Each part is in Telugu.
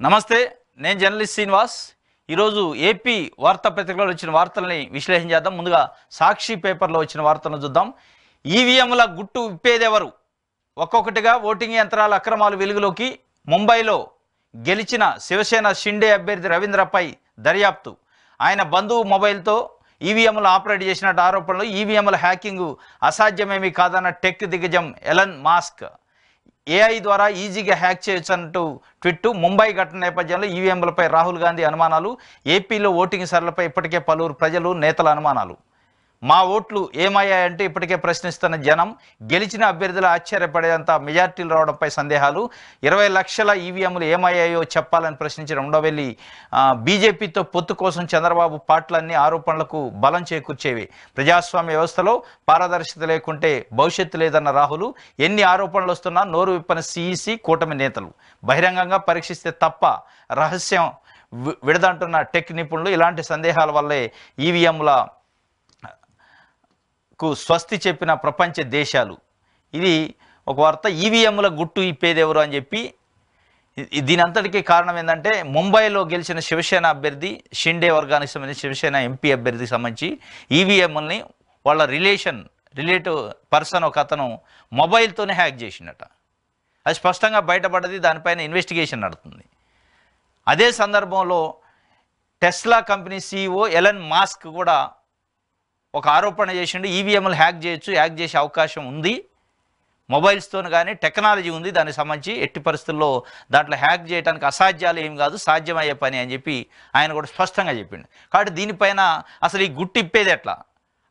నమస్తే, నేను జర్నలిస్ట్ శ్రీనివాస్. ఈరోజు ఏపీ వార్తాపత్రికలో వచ్చిన వార్తల్ని విశ్లేషణ చేద్దాం. ముందుగా సాక్షి పేపర్లో వచ్చిన వార్తలను చూద్దాం. ఈవీఎంల గుట్టు విప్పేదెవరు? ఒక్కొక్కటిగా ఓటింగ్ యంత్రాల అక్రమాలు వెలుగులోకి. ముంబైలో గెలిచిన శివసేన షిండే అభ్యర్థి రవీంద్రపై దర్యాప్తు. ఆయన బంధువు మొబైల్తో ఈవీఎంలు ఆపరేట్ చేసినట్టు ఆరోపణలు. ఈవీఎంల హ్యాకింగ్ అసాధ్యమేమీ కాదన్న టెక్ దిగ్గజం ఎలన్ మాస్క్. ఏఐ ద్వారా ఈజీగా హ్యాక్ చేయొచ్చు అంటూ ట్విట్టు. ముంబై ఘటన నేపథ్యంలో ఈవీఎంలపై రాహుల్ గాంధీ అనుమానాలు. ఏపీలో ఓటింగ్ సరళిపై ఇప్పటికే పలువురు ప్రజలు నేతల అనుమానాలు. మా ఓట్లు ఏమయ్యాయంటే ఇప్పటికే ప్రశ్నిస్తున్న జనం. గెలిచిన అభ్యర్థులు ఆశ్చర్యపడేంత మెజార్టీలు రావడంపై సందేహాలు. 20 లక్షల ఈవీఎంలు ఏమయ్యాయో చెప్పాలని ప్రశ్నించిన ఉండవెల్లి. బీజేపీతో పొత్తు కోసం చంద్రబాబు పాటలన్నీ ఆరోపణలకు బలం చేకూర్చేవి. ప్రజాస్వామ్య వ్యవస్థలో పారదర్శకత లేకుంటే భవిష్యత్తు లేదన్న రాహుల్. ఎన్ని ఆరోపణలు వస్తున్నా నోరు విప్పని సిఈసి కూటమి నేతలు. బహిరంగంగా పరీక్షిస్తే తప్ప రహస్యం విడదంటున్న టెక్ నిపుణులు. ఇలాంటి సందేహాల వల్లే ఈవీఎంల స్వస్తి చెప్పిన ప్రపంచ దేశాలు. ఇది ఒక వార్త. ఈవీఎంల గుట్టు ఇప్పేదెవరు అని చెప్పి దీని అంతటికీ కారణం ఏంటంటే ముంబైలో గెలిచిన శివసేన అభ్యర్థి షిండే వర్గానికి సంబంధించి శివసేన ఎంపీ అభ్యర్థికి సంబంధించి ఈవీఎంలని వాళ్ళ రిలేటివ్ పర్సన్ ఒక అతను మొబైల్తోనే హ్యాక్ చేసినట. అది స్పష్టంగా బయటపడ్డది. దానిపైన ఇన్వెస్టిగేషన్ నడుతుంది. అదే సందర్భంలో Tesla company CEO Elon Musk కూడా ఒక ఆరోపణ చేసిండు. ఈవీఎంలు హ్యాక్ చేయొచ్చు, హ్యాక్ చేసే అవకాశం ఉంది, మొబైల్స్తో కానీ టెక్నాలజీ ఉంది, దానికి సంబంధించి ఎట్టి పరిస్థితుల్లో దాంట్లో హ్యాక్ చేయడానికి అసాధ్యాలు ఏం కాదు, సాధ్యమయ్యే పని అని చెప్పి ఆయన కూడా స్పష్టంగా చెప్పిండు. కాబట్టి దీనిపైన అసలు ఈ గుట్టు ఇప్పేది ఎట్లా?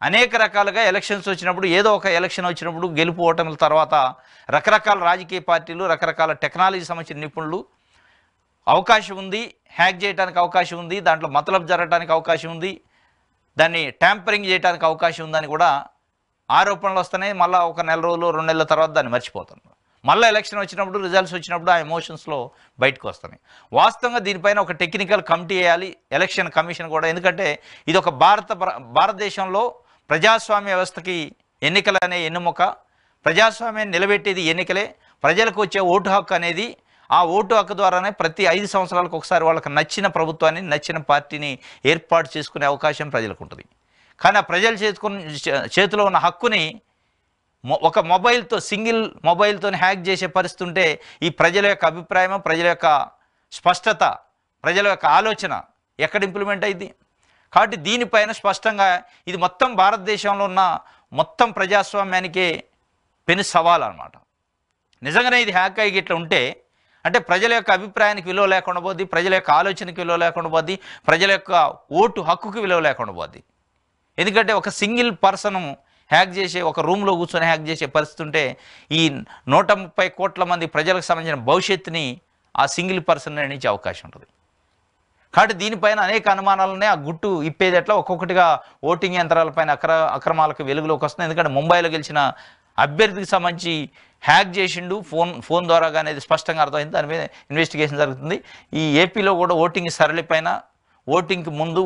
అనేక రకాలుగా ఎలక్షన్స్ వచ్చినప్పుడు, ఏదో ఒక ఎలక్షన్ వచ్చినప్పుడు గెలుపు ఓటముల తర్వాత రకరకాల రాజకీయ పార్టీలు, రకరకాల టెక్నాలజీ సంబంధించిన నిపుణులు అవకాశం ఉంది, హ్యాక్ చేయడానికి అవకాశం ఉంది, దాంట్లో మతలబు జరగడానికి అవకాశం ఉంది, దాన్ని ట్యాంపరింగ్ చేయడానికి అవకాశం ఉందని కూడా ఆరోపణలు వస్తున్నాయి. మళ్ళీ ఒక నెల రోజులు 2 నెలల తర్వాత దాన్ని మర్చిపోతున్నారు. మళ్ళీ ఎలక్షన్ వచ్చినప్పుడు, రిజల్ట్స్ వచ్చినప్పుడు ఆ ఎమోషన్స్లో బయటకు వస్తున్నాయి. వాస్తవంగా దీనిపైన ఒక టెక్నికల్ కమిటీ వేయాలి, ఎలక్షన్ కమిషన్ కూడా. ఎందుకంటే ఇది ఒక భారతదేశంలో ప్రజాస్వామ్య వ్యవస్థకి ఎన్నికలు అనే ఎన్నుముక. ప్రజాస్వామ్యాన్ని నిలబెట్టేది ఎన్నికలే. ప్రజలకు వచ్చే ఓటు హక్కు అనేది, ఆ ఓటు హక్కు ద్వారానే ప్రతి 5 సంవత్సరాలకు ఒకసారి వాళ్ళకి నచ్చిన ప్రభుత్వాన్ని, నచ్చిన పార్టీని ఏర్పాటు చేసుకునే అవకాశం ప్రజలకు ఉంటుంది. కానీ ఆ ప్రజలు చేతిలో ఉన్న హక్కుని ఒక మొబైల్తో, సింగిల్ మొబైల్తో హ్యాక్ చేసే పరిస్థితి ఉంటే ఈ ప్రజల యొక్క అభిప్రాయం, ప్రజల యొక్క స్పష్టత, ప్రజల యొక్క ఆలోచన ఎక్కడ ఇంప్లిమెంట్ అయింది? కాబట్టి దీనిపైన స్పష్టంగా ఇది మొత్తం భారతదేశంలో ఉన్న మొత్తం ప్రజాస్వామ్యానికే పెను సవాల్ అన్నమాట. నిజంగానే ఇది హ్యాక్ అయ్యి ఇట్లా ఉంటే అంటే ప్రజల యొక్క అభిప్రాయానికి విలువ లేకుండా పోద్ది, ప్రజల యొక్క ఆలోచనకి విలువ లేకుండా పోద్ది, ప్రజల యొక్క ఓటు హక్కుకి విలువ లేకుండా పోద్ది. ఎందుకంటే ఒక సింగిల్ పర్సన్ హ్యాక్ చేసే, ఒక రూమ్లో కూర్చొని హ్యాక్ చేసే పరిస్థితి ఉంటే ఈ 130 కోట్ల మంది ప్రజలకు సంబంధించిన భవిష్యత్తుని ఆ సింగిల్ పర్సన్ నిర్ణయించే అవకాశం ఉంటుంది. కాబట్టి దీనిపైన అనేక అనుమానాలనే. ఆ గుట్టు ఇప్పేది ఎట్లా? ఒక్కొక్కటిగా ఓటింగ్ యంత్రాలపైన అక్రమాలకు వెలుగులోకి వస్తుంది. ఎందుకంటే ముంబైలో గెలిచిన అభ్యర్థికి సంబంధించి హ్యాక్ చేసిండు ఫోన్ ద్వారా అనేది స్పష్టంగా అర్థమైంది. దాని మీద ఇన్వెస్టిగేషన్ జరుగుతుంది. ఈ ఏపీలో కూడా ఓటింగ్ సరళిపైన, ఓటింగ్కి ముందు,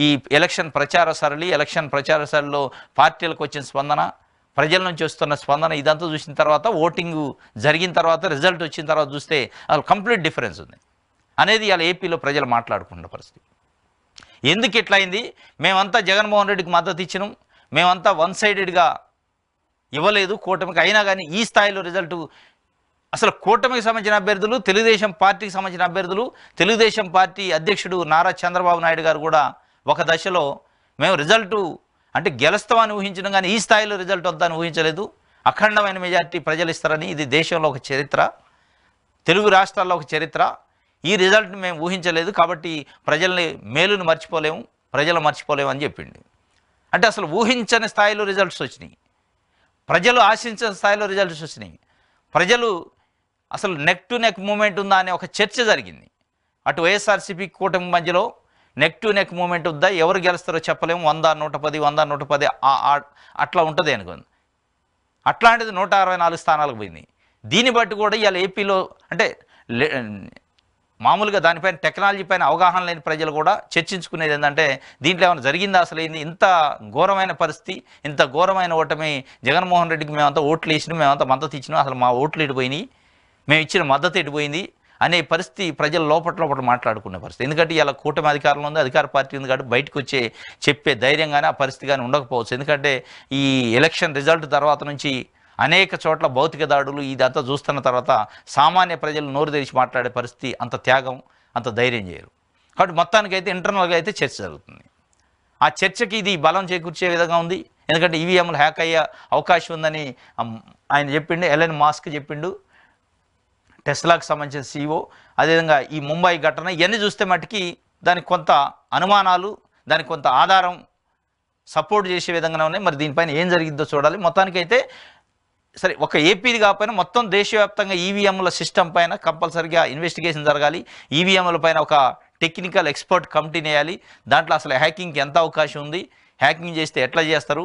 ఈ ఎలక్షన్ ప్రచార సరళిలో పార్టీలకు వచ్చిన స్పందన, ప్రజల నుంచి వస్తున్న స్పందన, ఇదంతా చూసిన తర్వాత ఓటింగ్ జరిగిన తర్వాత, రిజల్ట్ వచ్చిన తర్వాత చూస్తే అసలు కంప్లీట్ డిఫరెన్స్ ఉంది అనేది ఇలా ఏపీలో ప్రజలు మాట్లాడుకున్న పరిస్థితి. ఎందుకు ఇట్లా అయింది? మేమంతా జగన్మోహన్ రెడ్డికి మద్దతు ఇచ్చినాం, మేమంతా వన్ సైడెడ్గా ఇవ్వలేదు కూటమికి, అయినా కానీ ఈ స్థాయిలో రిజల్ట్. అసలు కూటమికి సంబంధించిన అభ్యర్థులు, తెలుగుదేశం పార్టీకి సంబంధించిన అభ్యర్థులు, తెలుగుదేశం పార్టీ అధ్యక్షుడు నారా చంద్రబాబు నాయుడు గారు కూడా ఒక దశలో మేము రిజల్టు అంటే గెలుస్తామని ఊహించడం, కానీ ఈ స్థాయిలో రిజల్ట్ వద్దని ఊహించలేదు, అఖండమైన మెజార్టీ ప్రజలు ఇస్తారని, ఇది దేశంలో ఒక చరిత్ర, తెలుగు రాష్ట్రాల్లో ఒక చరిత్ర, ఈ రిజల్ట్ని మేము ఊహించలేదు, కాబట్టి మేలుని మర్చిపోలేము, ప్రజలు మర్చిపోలేము అని చెప్పింది. అంటే అసలు ఊహించని స్థాయిలో రిజల్ట్స్ వచ్చినాయి, ప్రజలు ఆశించిన స్థాయిలో రిజల్ట్స్ వచ్చినాయి. ప్రజలు అసలు నెక్ టు నెక్ మూమెంట్ ఉందా అనే ఒక చర్చ జరిగింది. అటు వైఎస్ఆర్సీపీ కూటమి మధ్యలో నెక్ టు నెక్ మూమెంట్ ఉందా, ఎవరు గెలుస్తారో చెప్పలేము, 100-110 అట్లా ఉంటుంది అనుకుంది. అట్లాంటిది 164 స్థానాలకు పోయింది. దీన్ని బట్టి కూడా ఇవాళ ఏపీలో అంటే మామూలుగా దానిపైన టెక్నాలజీ పైన అవగాహన లేని ప్రజలు కూడా చర్చించుకునేది ఏంటంటే దీంట్లో ఏమైనా జరిగిందా, అసలు ఇంత ఘోరమైన పరిస్థితి, ఇంత ఘోరమైన ఓటమి, జగన్మోహన్ రెడ్డికి మేమంతా ఓట్లు వేసినాం, మేమంతా మద్దతు ఇచ్చినాం, అసలు మా ఓట్లు ఎడిపోయినాయి, మేము ఇచ్చిన మద్దతు ఎడిపోయింది, అనే పరిస్థితి ప్రజలు లోపల మాట్లాడుకునే పరిస్థితి. ఎందుకంటే ఇలా కూటమి అధికారంలో ఉంది, అధికార పార్టీ ఉంది కాబట్టి బయటకు వచ్చే చెప్పే ధైర్యం కానీ ఆ పరిస్థితి కానీ ఉండకపోవచ్చు. ఎందుకంటే ఈ ఎలక్షన్ రిజల్ట్ తర్వాత నుంచి అనేక చోట్ల భౌతిక దాడులు ఇదంతా చూస్తున్న తర్వాత సామాన్య ప్రజలు నోరు తెరిచి మాట్లాడే పరిస్థితి అంత త్యాగం అంత ధైర్యం చేయరు. కాబట్టి మొత్తానికైతే ఇంటర్నల్గా అయితే చర్చ జరుగుతుంది. ఆ చర్చకి ఇది బలం చేకూర్చే విధంగా ఉంది. ఎందుకంటే ఈవీఎంలు హ్యాక్ అయ్యే అవకాశం ఉందని ఆయన చెప్పిండు, ఎలన్ మాస్క్ చెప్పిండు, టెస్లాకి సంబంధించిన CEO. అదేవిధంగా ఈ ముంబై ఘటన ఇవన్నీ చూస్తే మటుకి దానికి కొంత అనుమానాలు, దానికి కొంత ఆధారం సపోర్ట్ చేసే విధంగానే ఉన్నాయి. మరి దీనిపైన ఏం జరిగిందో చూడాలి. మొత్తానికైతే సరే ఒక ఏపీది కాకపోయినా మొత్తం దేశవ్యాప్తంగా ఈవీఎంల సిస్టమ్ పైన కంపల్సరీగా ఇన్వెస్టిగేషన్ జరగాలి. ఈవీఎంల పైన ఒక టెక్నికల్ ఎక్స్పర్ట్ కమిటీని వేయాలి. దాంట్లో అసలు హ్యాకింగ్కి ఎంత అవకాశం ఉంది, హ్యాకింగ్ చేస్తే ఎట్లా చేస్తారు,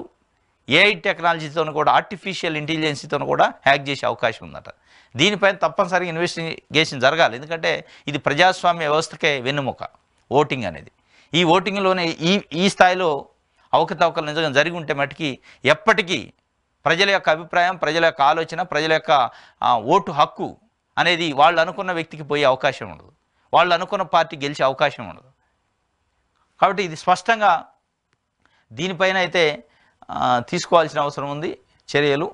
ఏఐ టెక్నాలజీతో కూడా ఆర్టిఫిషియల్ ఇంటెలిజెన్స్తో కూడా హ్యాక్ చేసే అవకాశం ఉందట. దీనిపైన తప్పనిసరిగా ఇన్వెస్టిగేషన్ జరగాలి. ఎందుకంటే ఇది ప్రజాస్వామ్య వ్యవస్థకే వెన్నుముక ఓటింగ్ అనేది. ఈ ఓటింగ్లోనే ఈ స్థాయిలో అవకతవకలు నిజంగా జరిగి ఉంటే మటుకి ఎప్పటికీ ప్రజల యొక్క అభిప్రాయం, ప్రజల యొక్క ఆలోచన, ప్రజల యొక్క ఓటు హక్కు అనేది వాళ్ళు అనుకున్న వ్యక్తికి పోయే అవకాశం ఉండదు, వాళ్ళు అనుకున్న పార్టీ గెలిచే అవకాశం ఉండదు. కాబట్టి ఇది స్పష్టంగా దీనిపైన అయితే తీసుకోవాల్సిన అవసరం ఉంది చర్యలు.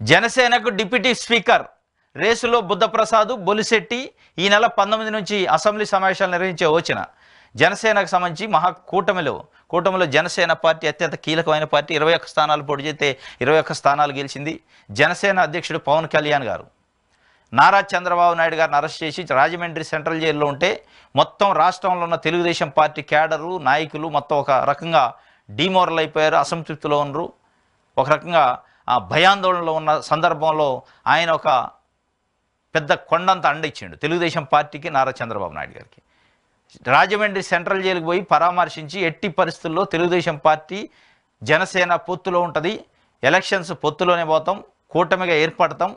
జనసేనకు డిప్యూటీ స్పీకర్ రేసులో బుద్ధప్రసాద్, బొలిశెట్టి ఈ నెల 19 నుంచి అసెంబ్లీ సమావేశాలు నిర్వహించే యోచన. జనసేనకు సంబంధించి కూటమిలో జనసేన పార్టీ అత్యంత కీలకమైన పార్టీ. 21 స్థానాలు పోటీ చేస్తే 21 స్థానాలు గెలిచింది. జనసేన అధ్యక్షుడు పవన్ కళ్యాణ్ గారు నారా చంద్రబాబు నాయుడు గారిని అరెస్ట్ చేసి రాజమండ్రి సెంట్రల్ జైల్లో ఉంటే మొత్తం రాష్ట్రంలో ఉన్న తెలుగుదేశం పార్టీ క్యాడరు, నాయకులు మొత్తం ఒక రకంగా డిమోరల్ అయిపోయారు, అసంతృప్తిలో ఉన్నారు. ఒక రకంగా భయాందోళనలో ఉన్న సందర్భంలో ఆయన ఒక పెద్ద కొండంత అండ ఇచ్చిండు తెలుగుదేశం పార్టీకి, నారా చంద్రబాబు నాయుడు గారికి. రాజమండ్రి సెంట్రల్ జైలుకి పోయి పరామర్శించి ఎట్టి పరిస్థితుల్లో తెలుగుదేశం పార్టీ జనసేన పొత్తులో ఉంటుంది, ఎలక్షన్స్ పొత్తులోనే పోతాం, కూటమిగా ఏర్పడతాం,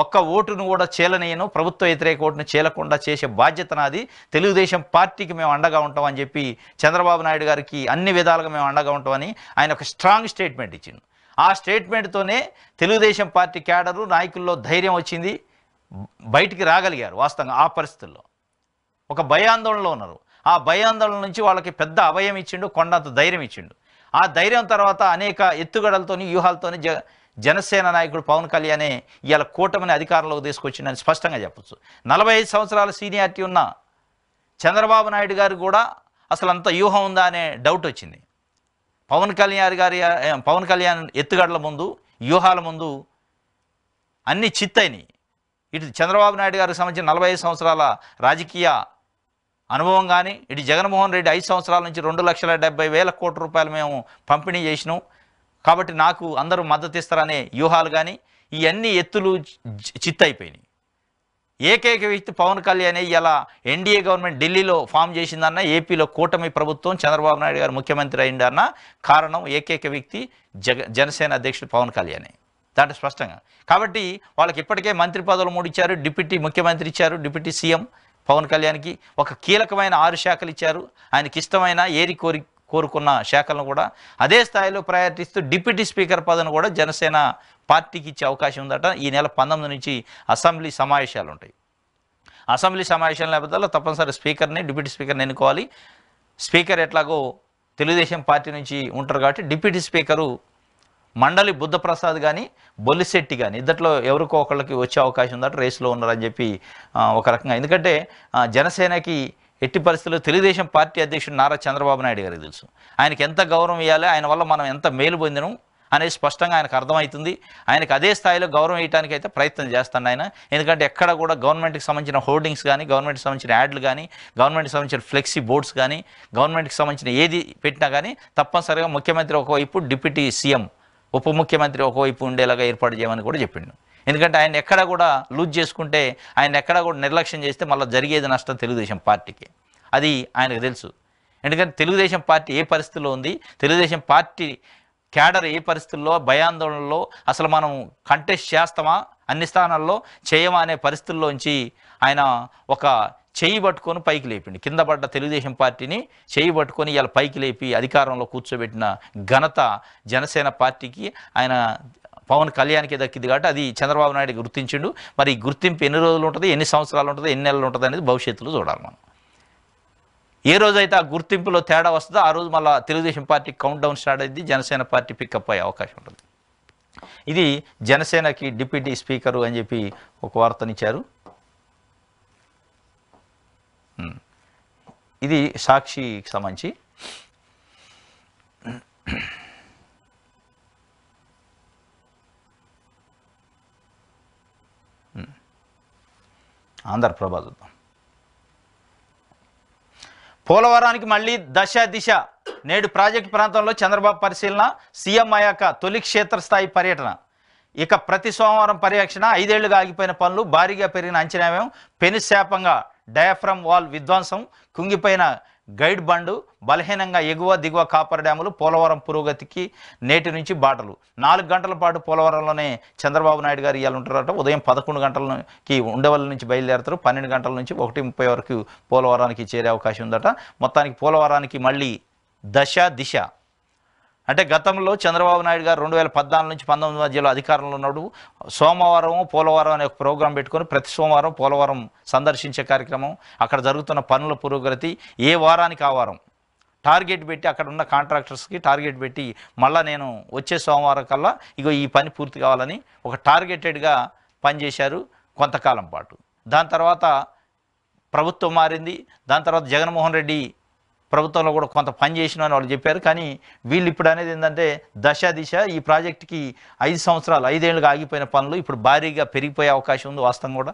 ఒక్క ఓటును కూడా చీలనేయను, ప్రభుత్వ వ్యతిరేక ఓటును చీలకుండా చేసే బాధ్యత నాది, తెలుగుదేశం పార్టీకి మేము అండగా ఉంటామని చెప్పి చంద్రబాబు నాయుడు గారికి అన్ని విధాలుగా మేము అండగా ఉంటామని ఆయన ఒక స్ట్రాంగ్ స్టేట్మెంట్ ఇచ్చింది. ఆ స్టేట్మెంట్తోనే తెలుగుదేశం పార్టీ క్యాడరు, నాయకుల్లో ధైర్యం వచ్చింది, బయటికి రాగలిగారు. వాస్తవంగా ఆ పరిస్థితుల్లో ఒక భయాందోళనలో ఉన్నారు. ఆ భయాందోళన నుంచి వాళ్ళకి పెద్ద అభయం ఇచ్చిండు, కొండంత ధైర్యం ఇచ్చిండు. ఆ ధైర్యం తర్వాత అనేక ఎత్తుగడలతోని, వ్యూహాలతోని జనసేన నాయకుడు పవన్ కళ్యాణే ఇవాళ కూటమిని అధికారంలోకి తీసుకొచ్చిందని స్పష్టంగా చెప్పచ్చు. 45 సంవత్సరాల సీనియారిటీ ఉన్న చంద్రబాబు నాయుడు గారు కూడా అసలు అంత వ్యూహం ఉందా అనే డౌట్ వచ్చింది. పవన్ కళ్యాణ్ ఎత్తుగడల ముందు, వ్యూహాల ముందు అన్ని చిత్తైనవి. ఇటు చంద్రబాబు నాయుడు గారికి సంబంధించిన 45 సంవత్సరాల రాజకీయ అనుభవం కానీ, ఇటు జగన్మోహన్ రెడ్డి 5 సంవత్సరాల నుంచి 2,70,000 కోట్ల రూపాయలు మేము పంపిణీ చేసినాం కాబట్టి నాకు అందరూ మద్దతు ఇస్తారనే వ్యూహాలు కానీ ఇవన్నీ ఎత్తులు చిత్తైపోయినాయి. ఏకైక వ్యక్తి పవన్ కళ్యాణ్ ఇలా ఎన్డీఏ గవర్నమెంట్ ఢిల్లీలో ఫామ్ చేసిందన్న, ఏపీలో కూటమి ప్రభుత్వం చంద్రబాబు నాయుడు గారు ముఖ్యమంత్రి అయిందన్న కారణం ఏకైక వ్యక్తి జనసేన అధ్యక్షుడు పవన్ కళ్యాణ్. దాంట్లో స్పష్టంగా కాబట్టి వాళ్ళకి ఇప్పటికే మంత్రి పదవులు 3 ఇచ్చారు, డిప్యూటీ ముఖ్యమంత్రి ఇచ్చారు, డిప్యూటీ సీఎం పవన్ కళ్యాణ్కి ఒక కీలకమైన 6 శాఖలు ఇచ్చారు. ఆయనకి ఇష్టమైన కోరుకున్న శాఖలను కూడా అదే స్థాయిలో ప్రయారిటీ ఇస్తూ డిప్యూటీ స్పీకర్ పదవిని కూడా జనసేన పార్టీకి ఇచ్చే అవకాశం ఉందట. ఈ నెల 19 నుంచి అసెంబ్లీ సమావేశాలు ఉంటాయి. అసెంబ్లీ సమావేశాల నేపథ్యంలో తప్పనిసరి స్పీకర్ని, డిప్యూటీ స్పీకర్ని ఎన్నుకోవాలి. స్పీకర్ ఎట్లాగో తెలుగుదేశం పార్టీ నుంచి ఉంటారు కాబట్టి డిప్యూటీ స్పీకరు మండలి బుద్ధప్రసాద్ కానీ, బొల్లిశెట్టి కానీ ఇద్దట్లో ఎవరికో ఒకళ్ళకి వచ్చే అవకాశం ఉందట. రేసులో ఉన్నారని చెప్పి ఒక రకంగా. ఎందుకంటే జనసేనకి ఎట్టి పరిస్థితుల్లో తెలుగుదేశం పార్టీ అధ్యక్షుడు నారా చంద్రబాబు నాయుడు గారికి తెలుసు. ఆయనకి ఎంత గౌరవం ఇవ్వాలి, ఆయన వల్ల మనం ఎంత మేలు పొందినం అనేది స్పష్టంగా ఆయనకు అర్థమవుతుంది. ఆయనకు అదే స్థాయిలో గౌరవం ఇవ్వడానికి అయితే ప్రయత్నం చేస్తాడు ఆయన. ఎందుకంటే ఎక్కడ కూడా గవర్నమెంట్కి సంబంధించిన హోర్డింగ్స్ కానీ, గవర్నమెంట్కి సంబంధించిన యాడ్లు కానీ, గవర్నమెంట్కి సంబంధించిన ఫ్లెక్సీ బోర్డ్స్ కానీ, గవర్నమెంట్కి సంబంధించిన ఏది పెట్టినా కానీ తప్పనిసరిగా ముఖ్యమంత్రి ఒకవైపు, డిప్యూటీ సీఎం ఉప ముఖ్యమంత్రి ఒకవైపు ఉండేలాగా ఏర్పాటు చేయమని కూడా చెప్పిండు. ఎందుకంటే ఆయన ఎక్కడ కూడా లూజ్ చేసుకుంటే, ఆయన ఎక్కడ కూడా నిర్లక్ష్యం చేస్తే మళ్ళీ జరిగేది నష్టం తెలుగుదేశం పార్టీకి. అది ఆయనకు తెలుసు. ఎందుకంటే తెలుగుదేశం పార్టీ ఏ పరిస్థితుల్లో ఉంది, తెలుగుదేశం పార్టీ క్యాడర్ ఏ పరిస్థితుల్లో, భయాందోళనలో అసలు మనం కంటెస్ట్ చేస్తామా, అన్ని స్థానాల్లో చేయమా అనే పరిస్థితుల్లోంచి ఆయన ఒక చెయ్యి పట్టుకొని పైకి లేపిండి. కింద పడ్డ తెలుగుదేశం పార్టీని చెయ్యి పట్టుకొని ఇలా పైకి లేపి అధికారంలో కూర్చోబెట్టిన ఘనత జనసేన పార్టీకి, ఆయన పవన్ కళ్యాణ్కి దక్కింది కాబట్టి అది చంద్రబాబు నాయుడు గుర్తించిండు. మరి ఈ గుర్తింపు ఎన్ని రోజులు ఉంటుంది, ఎన్ని సంవత్సరాలు ఉంటుంది, ఎన్ని నెలలు ఉంటుంది అనేది భవిష్యత్తులో చూడాలి మనం. ఏ రోజైతే ఆ గుర్తింపులో తేడా వస్తుందో ఆ రోజు మళ్ళీ Telugu Desam party count down start అయింది, జనసేన పార్టీ పికప్ అయ్యే అవకాశం ఉంటుంది. ఇది జనసేనకి డిప్యూటీ స్పీకరు అని చెప్పి ఒక వార్తనిచ్చారు. ఇది సాక్షికి సంబంధించి. ఆంధ్రప్రభ చూద్దాం. పోలవరానికి మళ్ళీ దశ దిశ. నేడు ప్రాజెక్టు ప్రాంతంలో చంద్రబాబు పరిశీలన, సీఎం అయ్యాక తొలి క్షేత్రస్థాయి పర్యటన. ఇక ప్రతి సోమవారం పర్యవేక్షణ. 5 ఏళ్లుగా ఆగిపోయిన పనులు, భారీగా పెరిగిన అంచనా వ్యయం, పెనుశాపంగా డయాఫ్రమ్ వాల్ విధ్వంసం, కుంగిపోయిన గైడ్ బండు, బలహీనంగా ఎగువ దిగువ కాపర్ డ్యాములు, పోలవరం పురోగతికి నేటి నుంచి బాటలు. 4 గంటల పాటు పోలవరంలోనే చంద్రబాబు నాయుడు గారు ఇవాళ ఉంటారట. ఉదయం 11 గంటలకి ఉండవల్లి నుంచి బయలుదేరుతారు. 12 గంటల నుంచి 1:30 వరకు పోలవరానికి చేరే అవకాశం ఉందట. మొత్తానికి పోలవరానికి మళ్ళీ దశ దిశ. అంటే గతంలో చంద్రబాబు నాయుడు గారు 2014 నుంచి 19 మధ్యలో అధికారంలో ఉన్నాడు. సోమవారం పోలవరం అనే ఒక ప్రోగ్రాం పెట్టుకొని ప్రతి సోమవారం పోలవరం సందర్శించే కార్యక్రమం, అక్కడ జరుగుతున్న పనుల పురోగతి, ఏ వారానికి ఆ వారం టార్గెట్ పెట్టి అక్కడ ఉన్న కాంట్రాక్టర్స్కి టార్గెట్ పెట్టి మళ్ళీ నేను వచ్చే సోమవారం కల్లా ఇగో ఈ పని పూర్తి కావాలని ఒక టార్గెటెడ్గా పనిచేశారు కొంతకాలం పాటు. దాని తర్వాత ప్రభుత్వం మారింది. దాని తర్వాత జగన్మోహన్ రెడ్డి ప్రభుత్వంలో కూడా కొంత పని చేసిన అని వాళ్ళు చెప్పారు. కానీ వీళ్ళు ఇప్పుడు అనేది ఏంటంటే దశ దిశ. ఈ ప్రాజెక్టుకి 5 సంవత్సరాలు 5 ఏళ్ళుగా ఆగిపోయిన పనులు ఇప్పుడు భారీగా పెరిగిపోయే అవకాశం ఉంది. వాస్తవం కూడా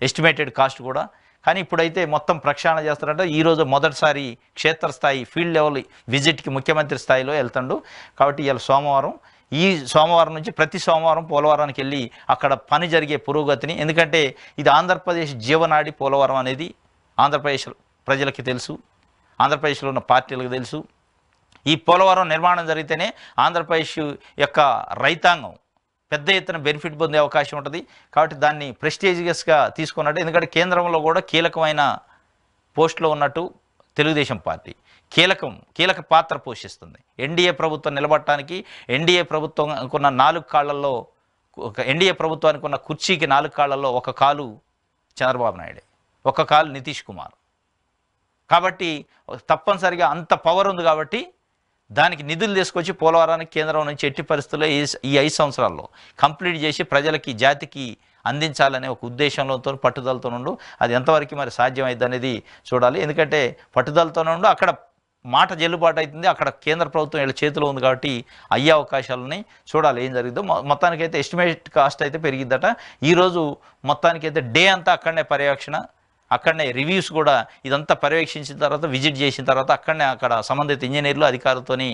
ఎస్టిమేటెడ్ కాస్ట్ కూడా. కానీ ఇప్పుడైతే మొత్తం ప్రక్షాళన చేస్తారంటే ఈరోజు మొదటిసారి క్షేత్రస్థాయి ఫీల్డ్ లెవెల్ విజిట్కి ముఖ్యమంత్రి స్థాయిలో వెళ్తాడు. కాబట్టి ఇవాళ సోమవారం, ఈ సోమవారం నుంచి ప్రతి సోమవారం పోలవరానికి వెళ్ళి అక్కడ పని జరిగే పురోగతిని, ఎందుకంటే ఇది ఆంధ్రప్రదేశ్ జీవనాడి పోలవరం అనేది ఆంధ్రప్రదేశ్ ప్రజలకి తెలుసు, ఆంధ్రప్రదేశ్లో ఉన్న పార్టీలకు తెలుసు. ఈ పోలవరం నిర్మాణం జరిగితేనే ఆంధ్రప్రదేశ్ యొక్క రైతాంగం పెద్ద ఎత్తున బెనిఫిట్ పొందే అవకాశం ఉంటుంది. కాబట్టి దాన్ని ప్రెస్టీజియస్గా తీసుకున్నట్టు, ఎందుకంటే కేంద్రంలో కూడా కీలకమైన పోస్టులో ఉన్నట్టు తెలుగుదేశం పార్టీ కీలక పాత్ర పోషిస్తుంది. ఎన్డీఏ ప్రభుత్వం నిలబడటానికి, ఎన్డీఏ ప్రభుత్వం ఉన్న 4 కాళ్లలో ఎన్డీఏ ప్రభుత్వానికి ఉన్న కుర్చీకి 4 కాళ్లలో ఒక కాలు చంద్రబాబు నాయుడే, ఒక కాలు నితీష్ కుమార్. కాబట్టి తప్పనిసరిగా అంత పవర్ ఉంది. కాబట్టి దానికి నిధులు తీసుకొచ్చి పోలవరానికి కేంద్రం నుంచి ఎట్టి పరిస్థితుల్లో ఈ 5 సంవత్సరాల్లో కంప్లీట్ చేసి ప్రజలకి జాతికి అందించాలనే ఒక ఉద్దేశంతో పట్టుదలతో ఉండు. అది ఎంతవరకు మరి సాధ్యమైంది అనేది చూడాలి. ఎందుకంటే పట్టుదలతోనే ఉండు, అక్కడ మాట చెల్లుబాటు అవుతుంది, అక్కడ కేంద్ర ప్రభుత్వం వీళ్ళ చేతిలో ఉంది. కాబట్టి అయ్యే అవకాశాలని చూడాలి ఏం జరిగిందో. మొత్తానికైతే ఎస్టిమేట్ కాస్ట్ అయితే పెరిగిద్దట. ఈరోజు మొత్తానికైతే డే అంతా అక్కడనే పర్యవేక్షణ, అక్కడనే రివ్యూస్ కూడా ఇదంతా పర్యవేక్షించిన తర్వాత విజిట్ చేసిన తర్వాత అక్కడ సంబంధిత ఇంజనీర్లు అధికారులతోని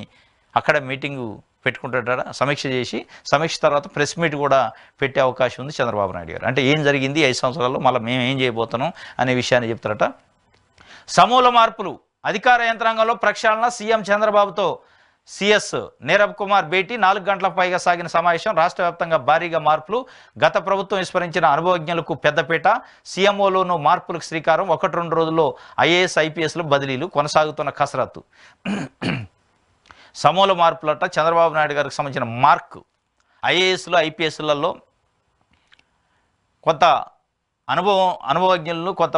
అక్కడ మీటింగు పెట్టుకుంటాడ, సమీక్ష చేసి సమీక్ష తర్వాత ప్రెస్ మీట్ కూడా పెట్టే అవకాశం ఉంది చంద్రబాబు నాయుడు గారు. అంటే ఏం జరిగింది 5 సంవత్సరాల్లో, మళ్ళీ మేము ఏం చేయబోతున్నాం అనే విషయాన్ని చెప్తారట. సమూల మార్పులు. అధికార యంత్రాంగంలో ప్రక్షాళన. సీఎం చంద్రబాబుతో సిఎస్ నీరబ్ కుమార్ భేటీ. 4 గంటలకు పైగా సాగిన సమావేశం. రాష్ట్ర వ్యాప్తంగా భారీగా మార్పులు. గత ప్రభుత్వం విస్మరించిన అనుభవజ్ఞులకు పెద్దపీట. సీఎంఓలోనూ మార్పులకు శ్రీకారం. 1-2 రోజుల్లో ఐఏఎస్ ఐపీఎస్లు బదిలీలు. కొనసాగుతున్న కసరత్తు. సమూల మార్పులట. చంద్రబాబు నాయుడు గారికి సంబంధించిన మార్క్ ఐఏఎస్లు ఐపీఎస్లలో కొంత అనుభవజ్ఞులను, కొంత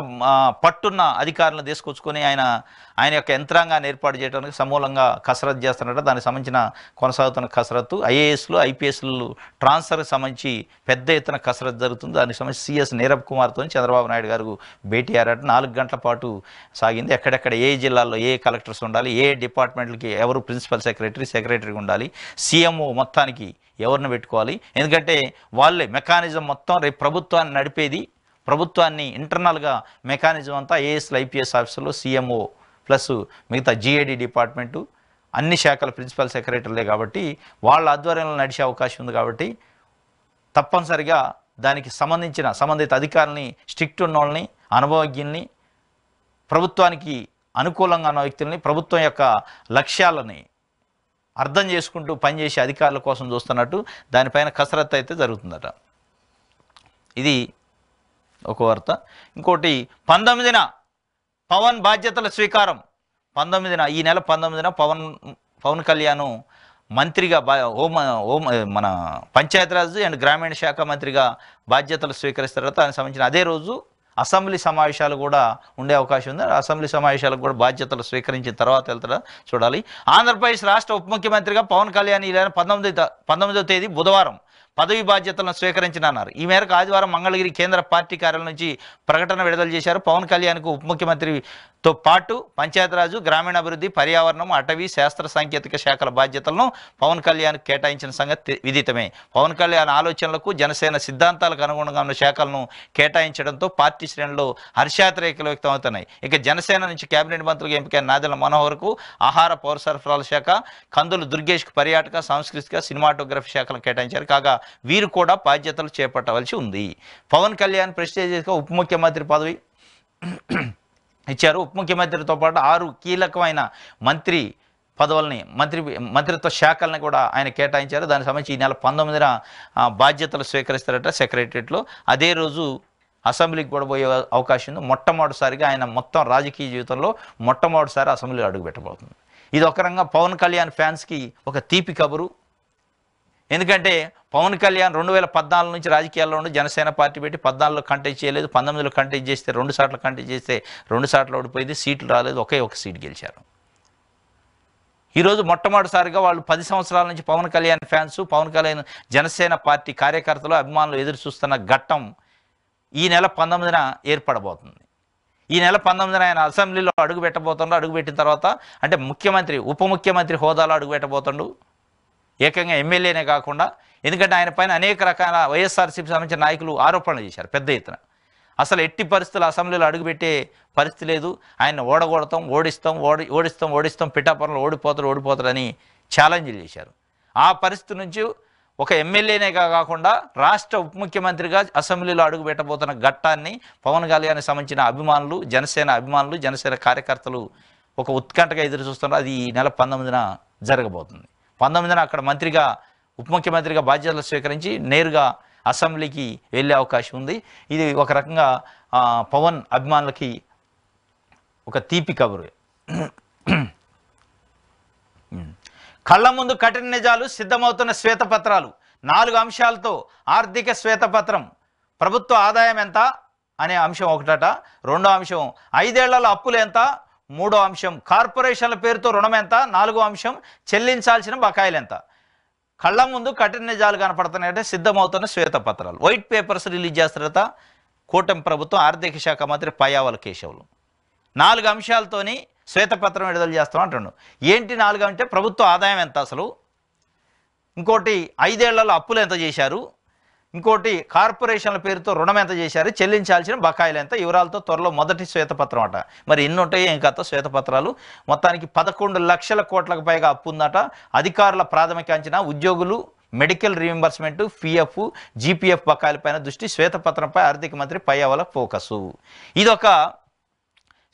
పట్టున్న అధికారులను తీసుకొచ్చుకొని ఆయన యొక్క యంత్రాంగాన్ని ఏర్పాటు చేయడానికి సమూలంగా కసరత్తు చేస్తున్నట్టు. దానికి సంబంధించిన కొనసాగుతున్న కసరత్తు. ఐఏఎస్లు ఐపీఎస్లు ట్రాన్స్ఫర్కి సంబంధించి పెద్ద ఎత్తున కసరత్తు జరుగుతుంది. దానికి సంబంధించి సిఎస్ నీరబ్ కుమార్తో చంద్రబాబు నాయుడు గారు భేటీ అయ్యారట. 4 గంటల పాటు సాగింది. ఎక్కడెక్కడ ఏ జిల్లాల్లో ఏ కలెక్టర్స్ ఉండాలి, ఏ డిపార్ట్మెంట్లకి ఎవరు ప్రిన్సిపల్ సెక్రటరీ ఉండాలి, సీఎంఓ మొత్తానికి ఎవరిని పెట్టుకోవాలి. ఎందుకంటే వాళ్ళే మెకానిజం మొత్తం రేపు ప్రభుత్వాన్ని నడిపేది. ప్రభుత్వాన్ని ఇంటర్నల్గా మెకానిజం అంతా ఐఏఎస్లు ఐపీఎస్ ఆఫీసర్లు, సీఎంఓ ప్లస్ మిగతా జీఏడీ డిపార్ట్మెంటు అన్ని శాఖల ప్రిన్సిపల్ సెక్రటరీలే. కాబట్టి వాళ్ళ ఆధ్వర్యంలో నడిచే అవకాశం ఉంది. కాబట్టి తప్పనిసరిగా దానికి సంబంధిత అధికారులని, స్ట్రిక్ట్ ఉన్న వాళ్ళని, అనుభవజ్ఞుల్ని, ప్రభుత్వానికి అనుకూలంగా ఉన్న వ్యక్తుల్ని, ప్రభుత్వం యొక్క లక్ష్యాలని అర్థం చేసుకుంటూ పనిచేసే అధికారుల కోసం చూస్తున్నట్టు దానిపైన కసరత్తు అయితే జరుగుతుందట. ఇది ఒక వార్త. ఇంకోటి 19న పవన్ బాధ్యతల స్వీకారం. 19న ఈ నెల 19న పవన్ కళ్యాణ్ మంత్రిగా మన పంచాయతీరాజ్ అండ్ గ్రామీణ శాఖ మంత్రిగా బాధ్యతలు స్వీకరిస్తారు. దానికి సంబంధించిన అదే రోజు అసెంబ్లీ సమావేశాలు కూడా ఉండే అవకాశం ఉంది. అసెంబ్లీ సమావేశాలకు కూడా బాధ్యతలు స్వీకరించిన తర్వాత వెళ్తారా చూడాలి. ఆంధ్రప్రదేశ్ రాష్ట్ర ఉప ముఖ్యమంత్రిగా పవన్ కళ్యాణ్ ఈ 19వ తేదీ బుధవారం పదవి బాధ్యతలను స్వీకరించనున్నారు. ఈ మేరకు ఆదివారం మంగళగిరి కేంద్ర పార్టీ కార్యాలయం నుంచి ప్రకటన విడుదల చేశారు. పవన్ కళ్యాణ్కు ఉప ముఖ్యమంత్రితో పాటు పంచాయతీరాజు, గ్రామీణాభివృద్ధి, పర్యావరణం, అటవీ, శాస్త్ర సాంకేతిక శాఖల బాధ్యతలను పవన్ కళ్యాణ్ కేటాయించిన సంగతి విదితమే. పవన్ కళ్యాణ్ ఆలోచనలకు, జనసేన సిద్ధాంతాలకు అనుగుణంగా ఉన్న శాఖలను కేటాయించడంతో పార్టీ శ్రేణుల్లో హర్షాతిరేకలు వ్యక్తమవుతున్నాయి. ఇక జనసేన నుంచి కేబినెట్ మంత్రులుగా ఎంపికైన నాదెళ్ల మనోహర్కు ఆహార పౌర సరఫరాల శాఖ, కందులు దుర్గేష్కు పర్యాటక, సాంస్కృతిక, సినిమాటోగ్రఫీ శాఖలను కేటాయించారు. కాగా వీరు కూడా బాధ్యతలు చేపట్టవలసి ఉంది. పవన్ కళ్యాణ్ ప్రెస్టీజియస్గా ఉప ముఖ్యమంత్రి పదవి ఇచ్చారు. ఉప ముఖ్యమంత్రితో పాటు 6 కీలకమైన మంత్రి పదవుల్ని మంత్రిత్వ శాఖల్ని కూడా ఆయన కేటాయించారు. దానికి సంబంధించి ఈ నెల 19న బాధ్యతలు స్వీకరిస్తారట సెక్రటరియట్లో. అదే రోజు అసెంబ్లీకి కూడా పోయే అవకాశం ఉంది. మొట్టమొదటిసారిగా ఆయన మొత్తం రాజకీయ జీవితంలో మొట్టమొదటిసారి అసెంబ్లీలో అడుగుపెట్టబోతుంది. ఇది ఒక రకంగా పవన్ కళ్యాణ్ ఫ్యాన్స్కి ఒక తీపి కబురు. ఎందుకంటే పవన్ కళ్యాణ్ 2014 నుంచి రాజకీయాల్లో ఉండి జనసేన పార్టీ పెట్టి 14లో కంటెస్ట్ చేయలేదు, 19లో కంటెస్ట్ చేస్తే 2 సార్లు కంటెస్ట్ చేస్తే 2 సార్లు ఓడిపోయింది, సీట్లు రాలేదు, ఒకే ఒక సీట్ గెలిచారు. ఈరోజు మొట్టమొదటిసారిగా వాళ్ళు 10 సంవత్సరాల నుంచి పవన్ కళ్యాణ్ ఫ్యాన్స్, పవన్ కళ్యాణ్ జనసేన పార్టీ కార్యకర్తలు, అభిమానులు ఎదురు చూస్తున్న ఘట్టం ఈ నెల 19న ఏర్పడబోతుంది. ఈ నెల 19న ఆయన అసెంబ్లీలో అడుగు పెట్టిన తర్వాత అంటే ముఖ్యమంత్రి, ఉప ముఖ్యమంత్రి హోదాలో అడుగు పెట్టబోతుండు. ఏకంగా ఎమ్మెల్యేనే కాకుండా, ఎందుకంటే ఆయన పైన అనేక రకాల వైఎస్ఆర్సీపీ సంబంధించిన నాయకులు ఆరోపణలు చేశారు పెద్ద ఎత్తున. అసలు ఎట్టి పరిస్థితులు అసెంబ్లీలో అడుగుపెట్టే పరిస్థితి లేదు, ఆయన ఓడిస్తాం, పిఠాపురంలో ఓడిపోతారని ఛాలెంజ్లు చేశారు. ఆ పరిస్థితి నుంచి ఒక ఎమ్మెల్యేనే కాకుండా రాష్ట్ర ఉప ముఖ్యమంత్రిగా అసెంబ్లీలో అడుగు పెట్టబోతున్న ఘట్టాన్ని పవన్ కళ్యాణ్కి సంబంధించిన అభిమానులు, జనసేన కార్యకర్తలు ఒక ఉత్కంఠగా ఎదురు చూస్తున్నారు. అది ఈ నెల 19న జరగబోతుంది. 19న అక్కడ ఉప ముఖ్యమంత్రిగా బాధ్యతలు స్వీకరించి నేరుగా అసెంబ్లీకి వెళ్ళే అవకాశం ఉంది. ఇది ఒక రకంగా పవన్ అభిమానులకి ఒక తీపి కబురు. కళ్ళ ముందు కఠిన నిజాలు, సిద్ధమవుతున్న శ్వేతపత్రాలు. 4 అంశాలతో ఆర్థిక శ్వేతపత్రం. ప్రభుత్వ ఆదాయం ఎంత అనే అంశం ఒకటట. 2వ అంశం 5 ఏళ్లలో అప్పులు ఎంత. 3వ అంశం కార్పొరేషన్ల పేరుతో రుణం ఎంత. 4వ అంశం చెల్లించాల్సిన బకాయిలు ఎంత. కళ్ళ ముందు కఠిన నిజాలు కనపడుతున్నాయంటే సిద్ధమవుతున్న శ్వేతపత్రాలు, వైట్ పేపర్స్ రిలీజ్ చేస్తారట కూటమి ప్రభుత్వం, ఆర్థిక శాఖ మంత్రి పయ్యావుల కేశవులు. 4 అంశాలతోని శ్వేతపత్రం విడుదల చేస్తాం అంటున్నాడు. ఏంటి 4 అంటే ప్రభుత్వ ఆదాయం ఎంత అసలు, ఇంకోటి 5 ఏళ్లలో అప్పులు ఎంత చేశారు, ఇంకోటి కార్పొరేషన్ల పేరుతో రుణం ఎంత చేశారు, చెల్లించాల్సిన బకాయిలు ఎంత, వివరాలతో త్వరలో మొదటి శ్వేతపత్రం అట. మరి ఎన్ని ఉంటాయి ఏం కథ శ్వేతపత్రాలు. మొత్తానికి 11 లక్షల కోట్లకు పైగా అప్పు ఉందట. అధికారుల ప్రాథమిక అంచనా, ఉద్యోగులు మెడికల్ రీఎంబర్స్మెంట్, పిఎఫ్, జీపీఎఫ్ బకాయిలపైన దృష్టి. శ్వేతపత్రంపై ఆర్థిక మంత్రి పయ్యావుల ఫోకసు. ఇదొక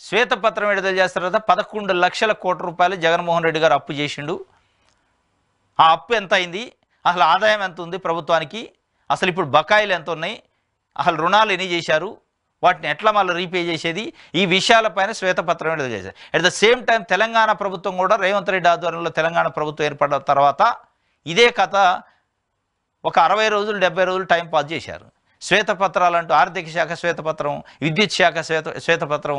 శ్వేతపత్రం విడుదల చేస్తారు కదా. 11 లక్షల కోట్ల రూపాయలు జగన్మోహన్ రెడ్డి గారు అప్పు చేసిండు. ఆ అప్పు ఎంత అయింది, అసలు ఆదాయం ఎంత ఉంది ప్రభుత్వానికి, అసలు ఇప్పుడు బకాయిలు ఎంత ఉన్నాయి, అసలు రుణాలు ఎన్ని చేశారు, వాటిని ఎట్లా మళ్ళీ రీపే చేసేది, ఈ విషయాలపైన శ్వేతపత్రం విడుదల చేశారు. At the same time Telangana ప్రభుత్వం కూడా రేవంత్ రెడ్డి ఆధ్వర్యంలో తెలంగాణ ప్రభుత్వం ఏర్పడిన తర్వాత ఇదే కథ ఒక 60 రోజులు 70 రోజులు టైం పాస్ చేశారు. శ్వేతపత్రాలు అంటూ ఆర్థిక శాఖ శ్వేతపత్రం, విద్యుత్ శాఖ శ్వేతపత్రం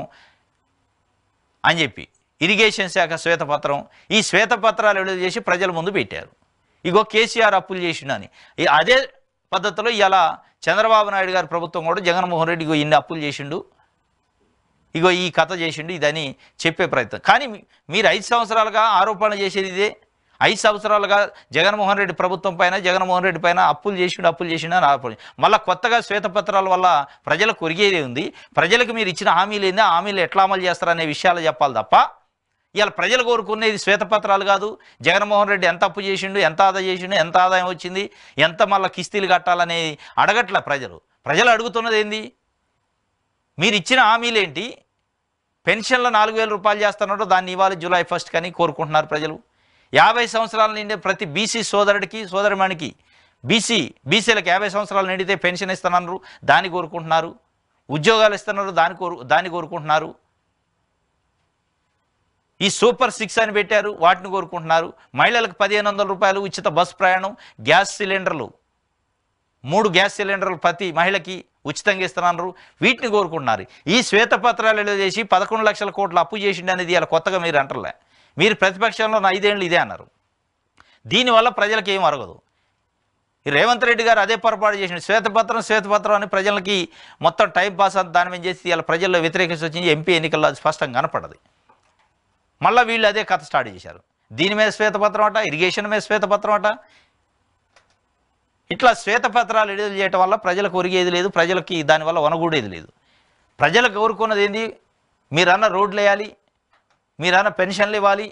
అని చెప్పి, ఇరిగేషన్ శాఖ శ్వేతపత్రం, ఈ శ్వేతపత్రాలు విడుదల చేసి ప్రజల ముందు పెట్టారు. ఇగో కేసీఆర్ అప్పులు చేసిండని. అదే పద్ధతిలో ఇలా చంద్రబాబు నాయుడు గారి ప్రభుత్వం కూడా జగన్మోహన్ రెడ్డి ఇగో ఇన్ని అప్పులు చేసిండు, ఇగో ఈ కథ చేసిండు ఇదని చెప్పే ప్రయత్నం. కానీ మీరు 5 సంవత్సరాలుగా ఆరోపణలు చేసేది ఇదే. 5 సంవత్సరాలుగా జగన్మోహన్ రెడ్డి ప్రభుత్వం పైన, జగన్మోహన్ రెడ్డి పైన అప్పులు చేసిండు అని ఆరోపణ. మళ్ళీ కొత్తగా శ్వేతపత్రాల వల్ల ప్రజలకు ఒరిగేది ఉంది. ప్రజలకు మీరు ఇచ్చిన హామీలు ఏంది, ఆ హామీలు ఎట్లా అమలు చేస్తారనే విషయాలు చెప్పాలి తప్ప ఇవాళ ప్రజలు కోరుకునేది శ్వేతపత్రాలు కాదు. జగన్మోహన్ రెడ్డి ఎంత అప్పు చేసిండు, ఎంత ఆదా చేసిండు, ఎంత ఆదాయం వచ్చింది, ఎంత మళ్ళీ కిస్తీలు కట్టాలనేది అడగట్ల ప్రజలు అడుగుతున్నది ఏంది, మీరు ఇచ్చిన హామీలు ఏంటి. పెన్షన్లో 4000 రూపాయలు చేస్తున్నట్టు దాన్ని ఇవ్వాలి జూలై 1 కని కోరుకుంటున్నారు ప్రజలు. 50 సంవత్సరాల నిండే ప్రతి బీసీ సోదరుడికి సోదరిమణికి బీసీలకు 50 సంవత్సరాలు నిండితే పెన్షన్ ఇస్తున్నారు, దాన్ని కోరుకుంటున్నారు. ఉద్యోగాలు ఇస్తున్నారు, దాన్ని కోరుకుంటున్నారు. ఈ సూపర్ 6 అని పెట్టారు, వాటిని కోరుకుంటున్నారు. మహిళలకు 1500 రూపాయలు ఉచిత బస్ ప్రయాణం, గ్యాస్ సిలిండర్లు 3 గ్యాస్ సిలిండర్లు ప్రతి మహిళకి ఉచితంగా ఇస్తున్నారు, వీటిని కోరుకుంటున్నారు. ఈ శ్వేతపత్రాలు చేసి 11 లక్షల కోట్లు అప్పు చేసిండి అనేది ఇలా కొత్తగా మీరు అంటారులే. మీరు ప్రతిపక్షంలో 5 ఏళ్ళు ఇదే అన్నారు. దీనివల్ల ప్రజలకు ఏం అరగదు. ఈ రేవంత్ రెడ్డి గారు అదే పొరపాటు చేసిన శ్వేతపత్రం అని ప్రజలకి మొత్తం టైం పాస్ అంత దాని మీద చేసి ఇలా ప్రజల్లో వ్యతిరేకించి వచ్చింది. ఎంపీ ఎన్నికల్లో అది స్పష్టంగా కనపడదు. మళ్ళీ వీళ్ళు అదే కథ స్టార్ట్ చేశారు. దీని మీద శ్వేతపత్రం అట, ఇరిగేషన్ మీద శ్వేతపత్రం అట. ఇట్లా శ్వేతపత్రాలు విడుదల చేయడం వల్ల ప్రజలకు ఒరిగేది లేదు, ప్రజలకి దానివల్ల వనగూడేది లేదు. ప్రజలకు కోరుకున్నది ఏంది? మీరన్న రోడ్లు వేయాలి, మీరన్న పెన్షన్లు ఇవ్వాలి,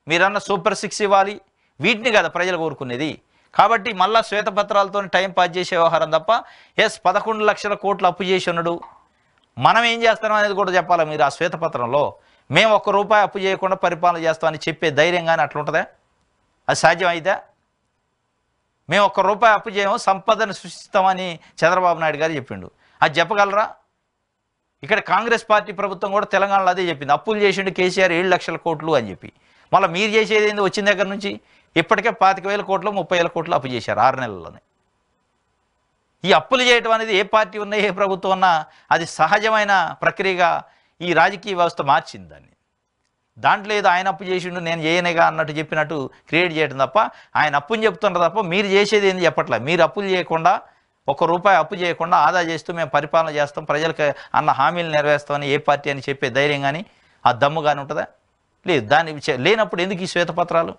మీరన్న సూపర్ 6 ఇవ్వాలి, వీటిని కదా ప్రజలు కోరుకునేది. కాబట్టి మళ్ళా శ్వేతపత్రాలతో టైం పాస్ చేసే వ్యవహారం తప్ప 11 లక్షల కోట్లు అప్పు చేసి ఉన్నాడు, మనం ఏం చేస్తాం అనేది కూడా చెప్పాలి. మీరు ఆ శ్వేతపత్రంలో మేము ₹1 అప్పు చేయకుండా పరిపాలన చేస్తామని చెప్పే ధైర్యంగానే అట్లుంటుందా? అది సాధ్యం అయితే? మేము ₹1 అప్పు చేయము, సంపదను సృష్టిస్తామని చంద్రబాబు నాయుడు గారు చెప్పిండు. అది చెప్పగలరా? ఇక్కడ కాంగ్రెస్ పార్టీ ప్రభుత్వం కూడా తెలంగాణలో అదే చెప్పింది. అప్పులు చేసిండు కేసీఆర్ 7 లక్షల కోట్లు అని చెప్పి. మళ్ళీ మీరు చేసేది ఏంది? వచ్చిన దగ్గర నుంచి ఇప్పటికే 25,000 కోట్లు 30,000 కోట్లు అప్పు చేశారు 6 నెలల్లోనే. ఈ అప్పులు చేయడం అనేది ఏ పార్టీ ఉన్నా ఏ ప్రభుత్వం ఉన్నా అది సహజమైన ప్రక్రియగా ఈ రాజకీయ వ్యవస్థ మార్చింది దాన్ని. దాంట్లో ఏదో ఆయన అప్పు చేసిండు నేను చేయనేగా అన్నట్టు చెప్పినట్టు క్రియేట్ చేయడం తప్ప, ఆయన అప్పుని చెప్తున్నారు తప్ప మీరు చేసేది ఏంది చెప్పట్లే. మీరు అప్పులు చేయకుండా ₹1 అప్పు చేయకుండా ఆదా చేస్తూ మేము పరిపాలన చేస్తాం, ప్రజలకు అన్న హామీలు నెరవేరుస్తామని ఏ పార్టీ అని చెప్పే ధైర్యం కానీ ఆ దమ్ము కానీ ఉంటుందా? లేదు. దాన్ని లేనప్పుడు ఎందుకు ఈ శ్వేతపత్రాలు?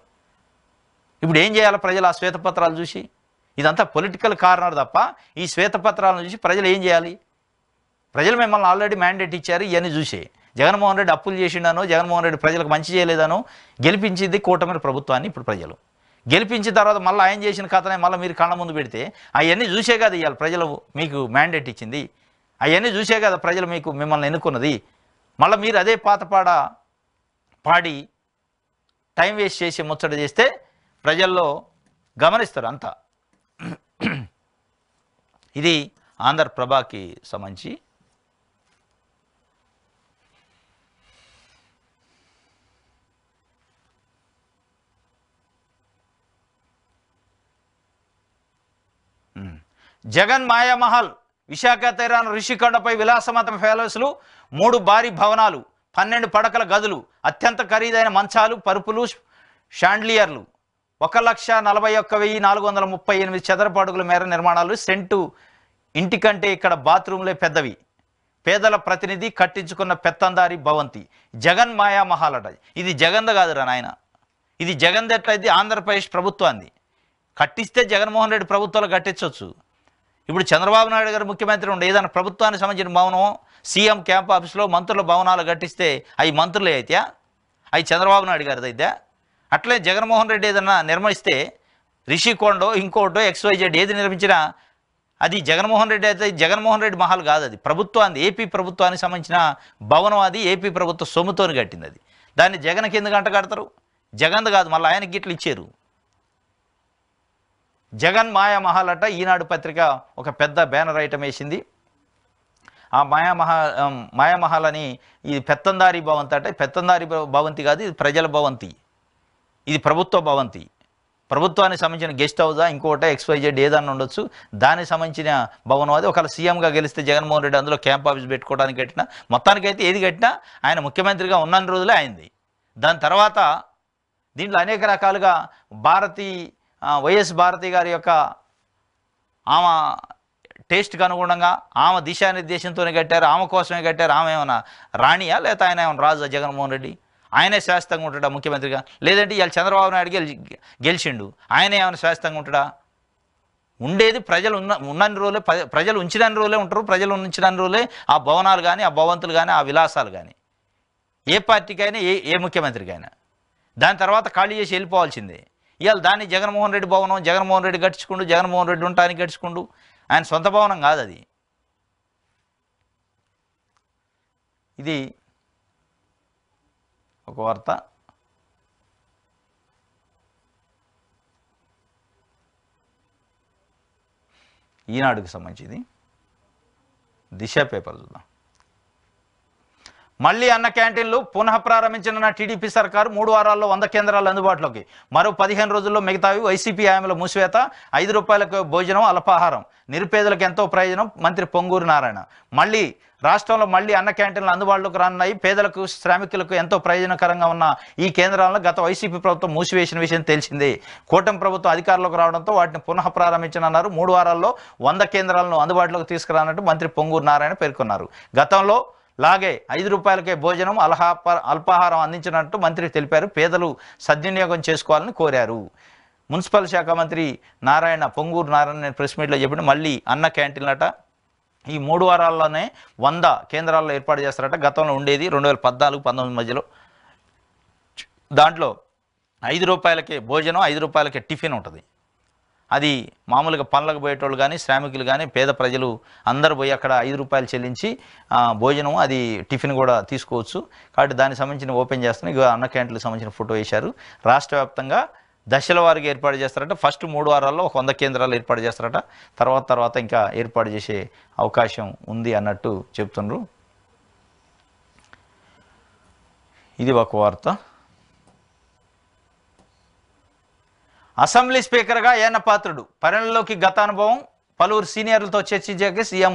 ఇప్పుడు ఏం చేయాలి ప్రజలు ఆ శ్వేతపత్రాలు చూసి? ఇదంతా పొలిటికల్ కార్నర్ తప్ప ఈ శ్వేతపత్రాలను చూసి ప్రజలు ఏం చేయాలి? ప్రజలు మిమ్మల్ని ఆల్రెడీ మ్యాండేట్ ఇచ్చారు. ఇవన్నీ చూసే జగన్మోహన్ రెడ్డి అప్పులు చేసిండనో, జగన్మోహన్ రెడ్డి ప్రజలకు మంచి చేయలేదనో గెలిపించింది కూటమి ప్రభుత్వాన్ని. ఇప్పుడు ప్రజలు గెలిపించిన తర్వాత మళ్ళీ ఆయన చేసిన కథనే మళ్ళీ మీరు కళ్ళ ముందు పెడితే అవన్నీ చూసే కదా ఇవాళ ప్రజలు మీకు మ్యాండేట్ ఇచ్చింది, అవన్నీ చూసే కదా ప్రజలు మిమ్మల్ని ఎన్నుకున్నది. మళ్ళీ మీరు అదే పాత పాడి టైం వేస్ట్ చేసి ముచ్చట చేస్తే ప్రజల్లో గమనిస్తారు అంతా. ఇది ఆంధ్రప్రభకి సంబంధించి జగన్ మాయామహల్ విశాఖ తీరాన ఋషికొండపై విలాసమత ప్యాలెస్లు 3 భారీ భవనాలు 12 పడకల గదులు అత్యంత ఖరీదైన మంచాలు పరుపులు షాండ్లియర్లు 1,41,438 చదరపు అడుగుల మేర నిర్మాణాలు సెంటు ఇంటి కంటే ఇక్కడ బాత్రూంలే పెద్దవి పేదల ప్రతినిధి కట్టించుకున్న పెత్తందారి భవంతి జగన్ మాయామహల్ అట ఇది జగన్ద కాదురా నాయన ఇది జగన్ది ఎట్లయితే ఆంధ్రప్రదేశ్ ప్రభుత్వాన్ని కట్టిస్తే జగన్మోహన్ రెడ్డి ప్రభుత్వాలు కట్టించవచ్చు ఇప్పుడు చంద్రబాబు నాయుడు గారు ముఖ్యమంత్రి ఉండే ఏదైనా ప్రభుత్వానికి సంబంధించిన భవనం సీఎం క్యాంప్ ఆఫీస్లో మంత్రుల భవనాలు కట్టిస్తే అవి మంత్రులే అయితే అవి చంద్రబాబు నాయుడు గారిది అయితే అట్లే జగన్మోహన్ రెడ్డి ఏదైనా నిర్మిస్తే రిషికొండో ఇంకోటో XYZ ఏది నిర్మించినా అది జగన్మోహన్ రెడ్డి అయితే జగన్మోహన్ రెడ్డి మహల్ కాదు అది ప్రభుత్వాన్ని ఏపీ ప్రభుత్వానికి సంబంధించిన భవనం అది ఏపీ ప్రభుత్వ సొమ్ముతోని కట్టింది అది దాన్ని జగన్ కింద గంట కడతారు జగన్ది కాదు మళ్ళీ ఆయనకి గిట్లు ఇచ్చారు జగన్ మాయామహల్ అట ఈనాడు పత్రిక ఒక పెద్ద బ్యానర్ ఐటమ్ వేసింది ఆ మాయామహల్ అని ఇది పెత్తందారి భవంతి అంటే పెత్తందారి భవంతి కాదు ఇది ప్రజల భవంతి ఇది ప్రభుత్వ భవంతి ప్రభుత్వానికి సంబంధించిన గెస్ట్ హౌసా ఇంకోట XYZ ఏదన్నా ఉండొచ్చు దానికి సంబంధించిన భవనం అది ఒకవేళ సీఎంగా గెలిస్తే జగన్మోహన్ రెడ్డి అందులో క్యాంప్ ఆఫీస్ పెట్టుకోవడానికి కట్టినా మొత్తానికైతే ఏది కట్టినా ఆయన ముఖ్యమంత్రిగా ఉన్న రోజులే అయింది దాని తర్వాత దీంట్లో అనేక రకాలుగా వైఎస్ భారతి గారి యొక్క ఆమె టేస్ట్కి అనుగుణంగా ఆమె దిశానిర్దేశంతోనే కట్టారు ఆమె కోసమే కట్టారు ఆమె ఏమైనా రాణియా లేకపోతే ఆయన ఏమైనా రాజా జగన్మోహన్ రెడ్డి ఆయనే శాశ్వతంగా ఉంటాడా ముఖ్యమంత్రిగా లేదంటే ఇవాళ చంద్రబాబు నాయుడు గెలిచిండు ఆయనే ఏమైనా శాశ్వతంగా ఉంటాడా ఉండేది ప్రజలు ఉన్నన్ని రోజులే ప్రజలు ఉంచినన్ని రోజులే ఉంటారు ప్రజలు ఉంచినన్ని రోజులే ఆ భవనాలు కానీ ఆ భవంతులు కానీ ఆ విలాసాలు కానీ ఏ పార్టీకైనా ఏ ముఖ్యమంత్రికైనా దాని తర్వాత ఖాళీ చేసి వెళ్ళిపోవాల్సిందే ఇవాళ దాన్ని జగన్మోహన్ రెడ్డి భవనం జగన్మోహన్ రెడ్డి గట్టించుకుండు జగన్మోహన్ రెడ్డి ఉండటానికి గట్టించుకుండు ఆయన సొంత భవనం కాదు అది ఇది ఒక వార్త ఈనాడుకి సంబంధించింది దిశ పేపర్ చూద్దాం మళ్ళీ అన్న క్యాంటీన్లు పునః ప్రారంభించిన టీడీపీ సర్కారు 3 వారాల్లో 100 కేంద్రాలు అందుబాటులోకి. మరో 15 రోజుల్లో మిగతావి వైసీపీ హయాంలో మూసివేత. 5 రూపాయలకు భోజనం, అల్పాహారం, నిరుపేదలకు ఎంతో ప్రయోజనం. మంత్రి పొంగూరు నారాయణ. మళ్ళీ రాష్ట్రంలో మళ్ళీ అన్న క్యాంటీన్లు అందుబాటులోకి రానున్నాయి. పేదలకు, శ్రామికులకు ఎంతో ప్రయోజనకరంగా ఉన్న ఈ కేంద్రాలను గత వైసీపీ ప్రభుత్వం మూసివేసిన విషయం తెలిసిందే. కూటమి ప్రభుత్వం అధికారంలోకి రావడంతో వాటిని పునః ప్రారంభించనున్నారు. 3 వారాల్లో 100 కేంద్రాలను అందుబాటులోకి తీసుకురానట్టు మంత్రి పొంగూరు నారాయణ పేర్కొన్నారు. గతంలో లాగే 5 రూపాయలకే భోజనం, అల్పాహారం అందించినట్టు మంత్రి తెలిపారు. పేదలు సద్వినియోగం చేసుకోవాలని కోరారు. మున్సిపల్ శాఖ మంత్రి నారాయణ, పొంగూరు నారాయణ ప్రెస్ మీట్లో చెప్పిన మళ్ళీ అన్న క్యాంటీన్లట ఈ 3 వారాల్లోనే 100 కేంద్రాల్లో ఏర్పాటు చేస్తారట. గతంలో ఉండేది 2014-19 మధ్యలో. దాంట్లో 5 రూపాయలకే భోజనం, 5 రూపాయలకే టిఫిన్ ఉంటుంది. అది మామూలుగా పనులకు పోయేటోళ్ళు కానీ, శ్రామికులు కానీ, పేద ప్రజలు అందరూ పోయి అక్కడ 5 రూపాయలు చెల్లించి భోజనం, అది టిఫిన్ కూడా తీసుకోవచ్చు. కాబట్టి దానికి సంబంధించిన ఓపెన్ చేస్తున్న ఇక అన్న క్యాంటీన్లకు సంబంధించిన ఫోటో వేశారు. రాష్ట్ర వ్యాప్తంగా దశల వారీగా ఏర్పాటు చేస్తారట. ఫస్ట్ 3 వారాల్లో 100 కేంద్రాలు ఏర్పాటు చేస్తారట. తర్వాత ఇంకా ఏర్పాటు చేసే అవకాశం ఉంది అన్నట్టు చెప్తున్నారు. ఇది ఒక వార్త. అసెంబ్లీ స్పీకర్గా అయ్యన్న పాత్రుడు పరిణలోకి గత అనుభవం, పలువురు సీనియర్లతో చర్చించాక సీఎం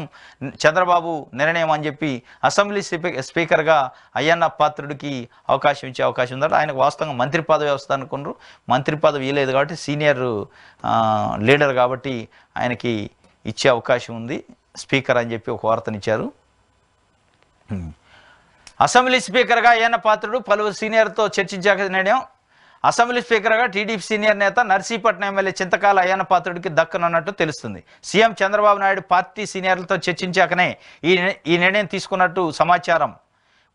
చంద్రబాబు నిర్ణయం అని చెప్పి అసెంబ్లీ స్పీకర్గా అయ్యన్న పాత్రుడికి అవకాశం ఇచ్చే అవకాశం ఉందట. ఆయనకు వాస్తవంగా మంత్రి పదవి వస్తుంది అనుకున్నారు. మంత్రి పదవి ఇవ్వలేదు కాబట్టి సీనియర్ లీడర్ కాబట్టి ఆయనకి ఇచ్చే అవకాశం ఉంది స్పీకర్ అని చెప్పి ఒక వార్తనిచ్చారు. అసెంబ్లీ స్పీకర్గా అయ్యన్న పాత్రుడు పలువురు సీనియర్తో చర్చించాక నిర్ణయం. అసెంబ్లీ స్పీకర్గా టీడీపీ సీనియర్ నేత నర్సీపట్నం ఎమ్మెల్యే చింతకాల అయ్యన్న పాత్రుడికి దక్కనున్నట్టు తెలుస్తుంది. సీఎం చంద్రబాబు నాయుడు పార్టీ సీనియర్లతో చర్చించాకనే ఈ నిర్ణయం తీసుకున్నట్టు సమాచారం.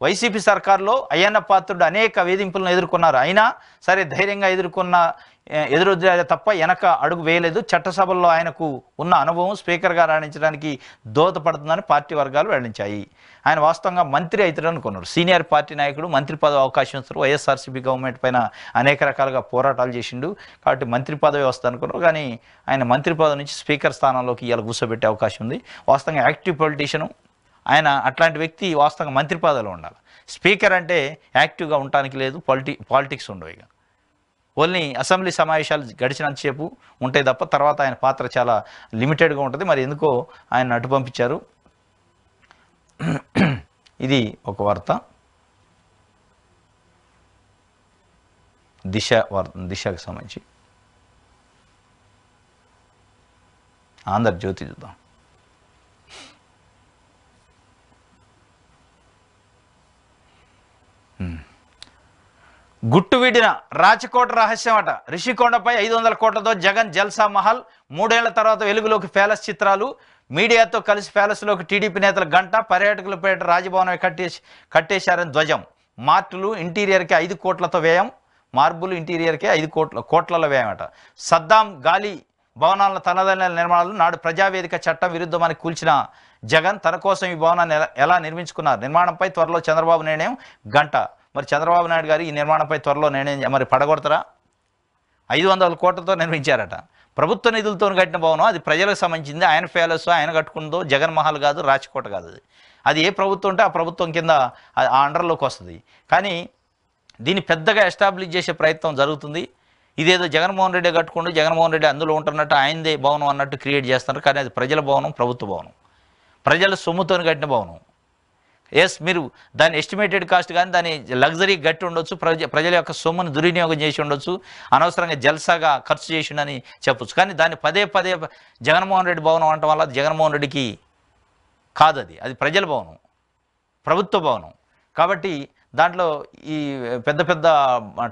వైసీపీ సర్కారులో అయ్యన్న పాత్రుడు అనేక వేధింపులను ఎదుర్కొన్నారు. అయినా సరే ధైర్యంగా ఎదురొద్దారే తప్ప వెనక అడుగు వేయలేదు. చట్టసభల్లో ఆయనకు ఉన్న అనుభవం స్పీకర్గా రాణించడానికి దోహదపడుతుందని పార్టీ వర్గాలు వెల్లడించాయి. ఆయన వాస్తవంగా మంత్రి అవుతాడు అనుకున్నారు. సీనియర్ పార్టీ నాయకుడు, మంత్రి పదవి అవకాశం ఇస్తారు. వైఎస్ఆర్సీపీ గవర్నమెంట్ పైన అనేక రకాలుగా పోరాటాలు చేసిండు కాబట్టి మంత్రి పదవి వస్తుంది అనుకున్నారు. కానీ ఆయన మంత్రి పదవి నుంచి స్పీకర్ స్థానంలోకి ఇవాళ కూర్చోబెట్టే అవకాశం ఉంది. వాస్తవంగా యాక్టివ్ పొలిటీషియను ఆయన. అట్లాంటి వ్యక్తి వాస్తవంగా మంత్రి పదవిలో ఉండాలి. స్పీకర్ అంటే యాక్టివ్గా ఉండటానికి లేదు, పాలిటిక్స్ ఉండవు. ఇక ఓన్లీ అసెంబ్లీ సమావేశాలు గడిచినంతసేపు ఉంటాయి తప్ప తర్వాత ఆయన పాత్ర చాలా లిమిటెడ్గా ఉంటుంది. మరి ఎందుకో ఆయన అటు పంపించారు. ఇది ఒక వార్త. దిశకు సంబంధించి ఆంధ్రజ్యోతి చూద్దాం. గుట్టు వీడిన రాచకోట రహస్యం అట. రిషికొండపై 500 కోట్లతో జగన్ జల్సా మహల్. 3 ఏళ్ల తర్వాత వెలుగులోకి ప్యాలెస్ చిత్రాలు. మీడియాతో కలిసి ప్యాలెస్లోకి టీడీపీ నేతల గంట. పర్యాటకుల పేట రాజభవనం కట్టేశారని ధ్వజం. మార్టులు ఇంటీరియర్కి 5 కోట్లతో వ్యయం. మార్బుల్ ఇంటీరియర్కి 5 కోట్ల వ్యయం అట. సద్దాం గాలి భవనాల తనదైన నిర్మాణాలు. నాడు ప్రజావేదిక చట్టం విరుద్ధమని కూల్చిన జగన్ తన కోసం ఈ భవనాన్ని ఎలా నిర్మించుకున్నారు? నిర్మాణంపై త్వరలో చంద్రబాబు నిర్ణయం గంట. మరి చంద్రబాబు నాయుడు గారు ఈ నిర్మాణంపై త్వరలో నిర్ణయం మరి పడగొడతారా? 500 కోట్లతో నిర్మించారట. ప్రభుత్వ నిధులతో కట్టిన భవనం, అది ప్రజలకు సంబంధించింది. ఆయన ప్యాలెస్ ఆయన కట్టుకుందో, జగన్ మహల్ కాదు, రాచకోట కాదు. అది ఏ ప్రభుత్వం ఉంటే ఆ ప్రభుత్వం కింద ఆ అండర్లోకి వస్తుంది. కానీ దీన్ని పెద్దగా ఎస్టాబ్లిష్ చేసే ప్రయత్నం జరుగుతుంది. ఇదేదో జగన్మోహన్ రెడ్డి కట్టుకుంటూ జగన్మోహన్ రెడ్డి అందులో ఉంటున్నట్టు ఆయనదే భవనం అన్నట్టు క్రియేట్ చేస్తున్నారు. కానీ అది ప్రజల భవనం, ప్రభుత్వ భవనం, ప్రజల సొమ్ముతో కట్టిన భవనం. ఎస్, మీరు దాని ఎస్టిమేటెడ్ కాస్ట్ కానీ దాని లగ్జరీ గట్టి ఉండొచ్చు, ప్రజల యొక్క సొమ్మును దుర్వినియోగం చేసి ఉండొచ్చు, అనవసరంగా జల్సాగా ఖర్చు చేసిండని చెప్పొచ్చు. కానీ దాన్ని పదే జగన్మోహన్ రెడ్డి భవనం అనటం వల్ల జగన్మోహన్ రెడ్డికి కాదు, అది ప్రజల భవనం, ప్రభుత్వ భవనం. కాబట్టి దాంట్లో ఈ పెద్ద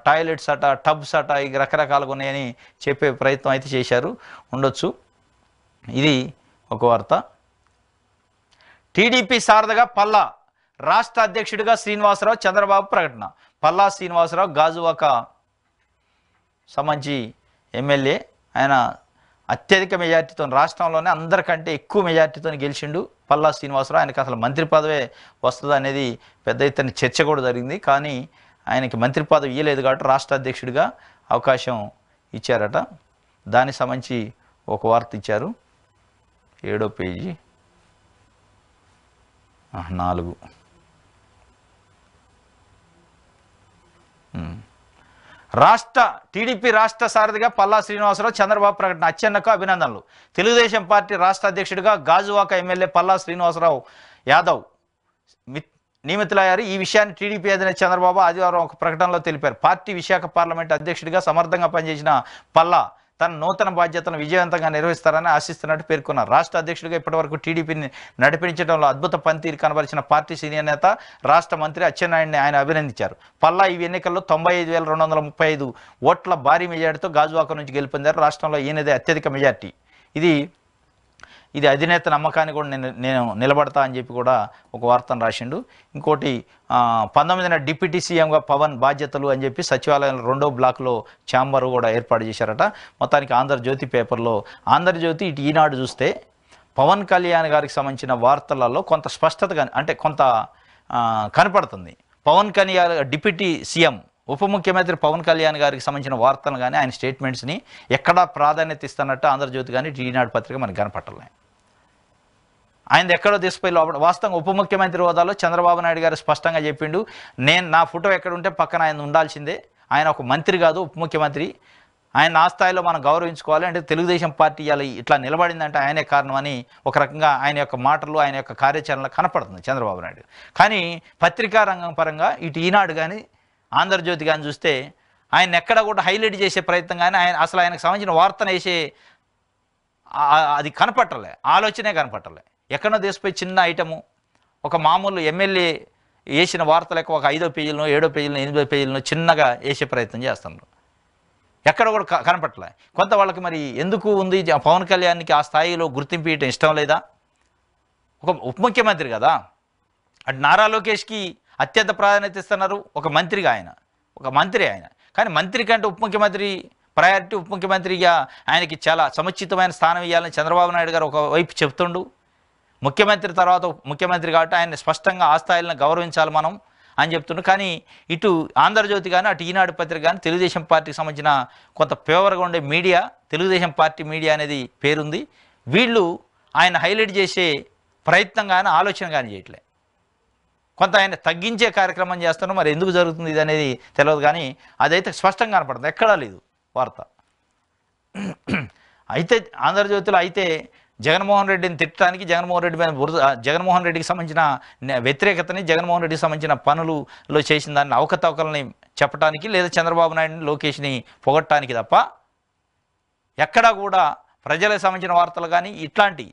టాయిలెట్స్ అట, టబ్స్ అట, ఇక రకరకాలుగా ఉన్నాయని చెప్పే ప్రయత్నం అయితే చేశారు ఉండొచ్చు. ఇది ఒక వార్త. టీడీపీ సారథిగా పల్లా రాష్ట్ర అధ్యక్షుడిగా శ్రీనివాసరావు, చంద్రబాబు ప్రకటన. పల్లా శ్రీనివాసరావు గాజువాక సంబంధించి ఎమ్మెల్యే. ఆయన అత్యధిక మెజార్టీతో, రాష్ట్రంలోనే అందరికంటే ఎక్కువ మెజార్టీతో గెలిచిండు పల్లా శ్రీనివాసరావు. ఆయనకి అసలు మంత్రి పదవే వస్తుంది అనేది పెద్ద ఎత్తున చర్చ కూడా జరిగింది. కానీ ఆయనకి మంత్రి పదవి ఇవ్వలేదు కాబట్టి రాష్ట్ర అధ్యక్షుడిగా అవకాశం ఇచ్చారట. దానికి సంబంధించి ఒక వార్త ఇచ్చారు. 7వ పేజీ 4. టీడీపీ రాష్ట్ర సారథిగా పల్లా శ్రీనివాసరావు చంద్రబాబు ప్రకటన అచ్చెన్నకు అభినందనలు. తెలుగుదేశం పార్టీ రాష్ట్ర అధ్యక్షుడిగా గాజువాక ఎమ్మెల్యే పల్లా శ్రీనివాసరావు యాదవ్ నియమితులయ్యారు. ఈ విషయాన్ని టీడీపీ అధినేత చంద్రబాబు ఆదివారం ఒక ప్రకటనలో తెలిపారు. పార్టీ విశాఖ పార్లమెంటు అధ్యక్షుడిగా సమర్థంగా పనిచేసిన పల్లా తన నూతన బాధ్యతలను విజయవంతంగా నిర్వహిస్తారని ఆశిస్తున్నట్టు పేర్కొన్నారు. రాష్ట్ర అధ్యక్షుడిగా ఇప్పటివరకు టీడీపీని నడిపించడంలో అద్భుత పనితీరు కనబరిచిన పార్టీ సీనియర్ నేత రాష్ట్ర మంత్రి అచ్చెన్నాయుడిని ఆయన అభినందించారు. పల్లా ఈ ఎన్నికల్లో 95,235 ఓట్ల భారీ మెజార్టీతో గాజువాక నుంచి గెలుపొందారు. రాష్ట్రంలో ఈయనదే అత్యధిక మెజార్టీ. ఇది అధినేత నమ్మకాన్ని కూడా నేను నిలబడతా అని చెప్పి కూడా ఒక వార్తను రాసిండు. ఇంకోటి 19న డిప్యూటీ సీఎంగా పవన్ బాధ్యతలు అని చెప్పి సచివాలయంలో 2వ బ్లాక్లో ఛాంబర్ కూడా ఏర్పాటు చేశారట. మొత్తానికి ఆంధ్రజ్యోతి పేపర్లో ఆంధ్రజ్యోతి ఇటు ఈనాడు చూస్తే పవన్ కళ్యాణ్ గారికి సంబంధించిన వార్తలలో కొంత స్పష్టతగా అంటే కొంత కనపడుతుంది. పవన్ కళ్యాణ్ డిప్యూటీ సీఎం ఉప ముఖ్యమంత్రి పవన్ కళ్యాణ్ గారికి సంబంధించిన వార్తలు కానీ ఆయన స్టేట్మెంట్స్ని ఎక్కడా ప్రాధాన్యత ఇస్తున్నట్టు ఆంధ్రజ్యోతి కానీ ఈనాడు పత్రిక మనకు కనపట్టలేదు. ఆయన ఎక్కడో తీసుకుపోయి లోపల వాస్తవంగా ఉప ముఖ్యమంత్రి హోదాలో చంద్రబాబు నాయుడు గారు స్పష్టంగా చెప్పిండు, నా ఫోటో ఎక్కడుంటే పక్కన ఆయన ఉండాల్సిందే, ఆయన ఒక మంత్రి కాదు ఉప ముఖ్యమంత్రి, ఆయన ఆ స్థాయిలో మనం గౌరవించుకోవాలి. అంటే తెలుగుదేశం పార్టీ ఇట్లా నిలబడిందంటే ఆయనే కారణమని ఒక రకంగా ఆయన యొక్క మాటలు ఆయన యొక్క కార్యాచరణలో కనపడుతుంది చంద్రబాబు నాయుడు. కానీ పత్రికా రంగం పరంగా ఇటు ఈనాడు కానీ ఆంధ్రజ్యోతి కానీ చూస్తే ఆయన ఎక్కడ కూడా హైలైట్ చేసే ప్రయత్నం కానీ అసలు ఆయనకు సంబంధించిన వార్తను వేసే అది కనపట్టలే, ఆలోచనే కనపట్టలే. ఎక్కడో తీసిపోయి చిన్న ఐటము ఒక మామూలు ఎమ్మెల్యే వేసిన వార్తలకు ఒక 5వ పేజీలను 7వ పేజీలను 8వ పేజీలను చిన్నగా వేసే ప్రయత్నం చేస్తున్నారు. ఎక్కడ కూడా కనపట్టలే. కొంత వాళ్ళకి మరి ఎందుకు ఉంది పవన్ కళ్యాణ్కి ఆ స్థాయిలో గుర్తింపు ఇవ్వటం ఇష్టం లేదా? ఒక ఉప ముఖ్యమంత్రి కదా, అటు నారా లోకేష్కి అత్యంత ప్రాధాన్యత ఇస్తున్నారు, ఒక మంత్రిగా ఒక మంత్రి ఆయన. కానీ మంత్రి కంటే ఉప ముఖ్యమంత్రి ప్రయారిటీ, ఉప ముఖ్యమంత్రిగా ఆయనకి చాలా సముచితమైన స్థానం ఇవ్వాలని చంద్రబాబు నాయుడు గారు ఒకవైపు చెప్తుండు. ముఖ్యమంత్రి తర్వాత ముఖ్యమంత్రి కాబట్టి ఆయన స్పష్టంగా ఆ స్థాయిలను గౌరవించాలి మనం అని చెప్తుండ్రు. కానీ ఇటు ఆంధ్రజ్యోతి కానీ అటు ఈనాడు పత్రిక కానీ తెలుగుదేశం పార్టీకి సంబంధించిన కొంత ఫేవర్గా ఉండే మీడియా, తెలుగుదేశం పార్టీ మీడియా అనేది పేరుంది. వీళ్ళు ఆయన హైలైట్ చేసే ప్రయత్నం కానీ ఆలోచన కానీ చేయట్లే. కొంత ఆయన తగ్గించే కార్యక్రమం చేస్తున్నారు. మరి ఎందుకు జరుగుతుంది ఇది అనేది తెలియదు. కానీ అదైతే స్పష్టంగా కనపడుతుంది, ఎక్కడా లేదు వార్త. అయితే ఆంధ్రజ్యోతిలో అయితే జగన్మోహన్ రెడ్డిని తిట్టడానికి, జగన్మోహన్ రెడ్డి మీద జగన్మోహన్ రెడ్డికి సంబంధించిన వ్యతిరేకతని, జగన్మోహన్ రెడ్డికి సంబంధించిన పనులలో చేసిన దాన్ని అవకతవకలని చెప్పడానికి, లేదా చంద్రబాబు నాయుడిని లోకేష్ని పొగట్టడానికి తప్ప ఎక్కడా కూడా ప్రజలకు సంబంధించిన వార్తలు కానీ ఇట్లాంటి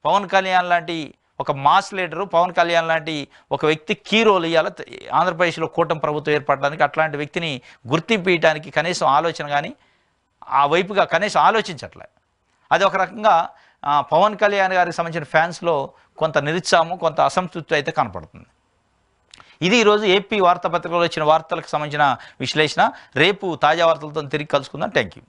పవన్ కళ్యాణ్ లాంటి ఒక మాస్ లీడరు, పవన్ కళ్యాణ్ లాంటి ఒక వ్యక్తి కీ రోల్ ఇవ్వాలి ఆంధ్రప్రదేశ్లో కూటమి ప్రభుత్వం ఏర్పడడానికి, అట్లాంటి వ్యక్తిని గుర్తింపు ఇవ్వడానికి కనీసం ఆలోచన కానీ ఆ వైపుగా కనీసం ఆలోచించట్లే. అది ఒక రకంగా పవన్ కళ్యాణ్ గారికి సంబంధించిన ఫ్యాన్స్లో కొంత నిరుత్సాహం, కొంత అసంతృప్తి అయితే కనపడుతుంది. ఇది ఈరోజు ఏపీ వార్తాపత్రికలో వచ్చిన వార్తలకు సంబంధించిన విశ్లేషణ. రేపు తాజా వార్తలతో తిరిగి కలుసుకుందాం. Thank you.